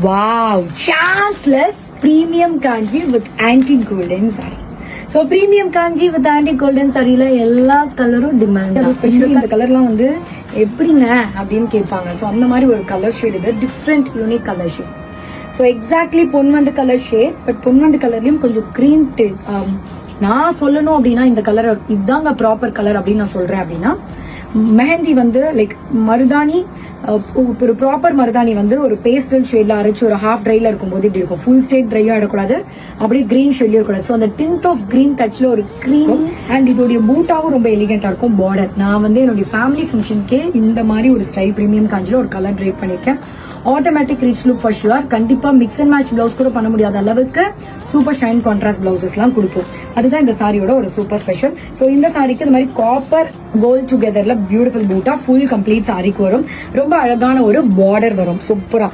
Wow, chanceless premium Kanchi with antique golden sari. So premium Kanchi with antique golden சாரியில எல்லா கலரும் demand. Specially இந்த கலர்லாம் வந்து எப்படிங்க அப்படின்னு கேட்பாங்க. ஸோ அந்த மாதிரி ஒரு கலர் ஷேட் இது, different unique colour shade. So exactly பொன்வண்டு கலர் ஷேட், பட் பொன்வண்டு கலர்லயும் கொஞ்சம் கிரீம் நான் சொல்லணும் அப்படின்னா இந்த கலர் இதுதாங்க ப்ராப்பர் கலர் அப்படின்னு நான் சொல்றேன். அப்படின்னா மெஹந்தி வந்து லைக் மருதாணி, ஒரு ப்ராப்பர் மருதாணி வந்து ஒரு பேஸ்டல் ஷேட்ல அரைச்சு ஒரு ஹாஃப் ட்ரைல இருக்கும்போது இப்படி இருக்கும். ஃபுல் ஸ்டேட் ட்ரையும் ஆயிடக்கூடாது, அப்படியே கிரீன் ஷேட்லயும் இருக்கக்கூடாது. ஸோ அந்த டிண்ட் ஆஃப் கிரீன் டச்ல ஒரு கிரீம் அண்ட் இதோடைய பூட்டாவும் ரொம்ப எலிகென்டா இருக்கும். பார்டர் நான் வந்து என்னுடைய ஃபேமிலி ஃபங்க்ஷனுக்கே இந்த மாதிரி ஒரு ஸ்டைல் பிரீமியம் காஞ்சில ஒரு கலர் ட்ரைப் பண்ணிருக்கேன். Automatic rich look for sure. கண்டிப்பா மிக்ஸ் அண்ட் மேட்ச் பிளவுஸ் கூட பண்ண முடியாத அளவுக்கு சூப்பர் ஷைன் கான்ட்ராஸ்ட் பிளவுசஸ் எல்லாம் கொடுக்கும். அதுதான் இந்த சாரியோட ஒரு சூப்பர் ஸ்பெஷல். சோ இந்த சாரிக்கு இந்த மாதிரி காப்பர் கோல்ட் டுகெதர்ல பியூட்டிஃபுல் பூட்டா ஃபுல் கம்ப்ளீட் சாரிக்கு வரும். ரொம்ப அழகான ஒரு பார்டர் வரும் சூப்பரா.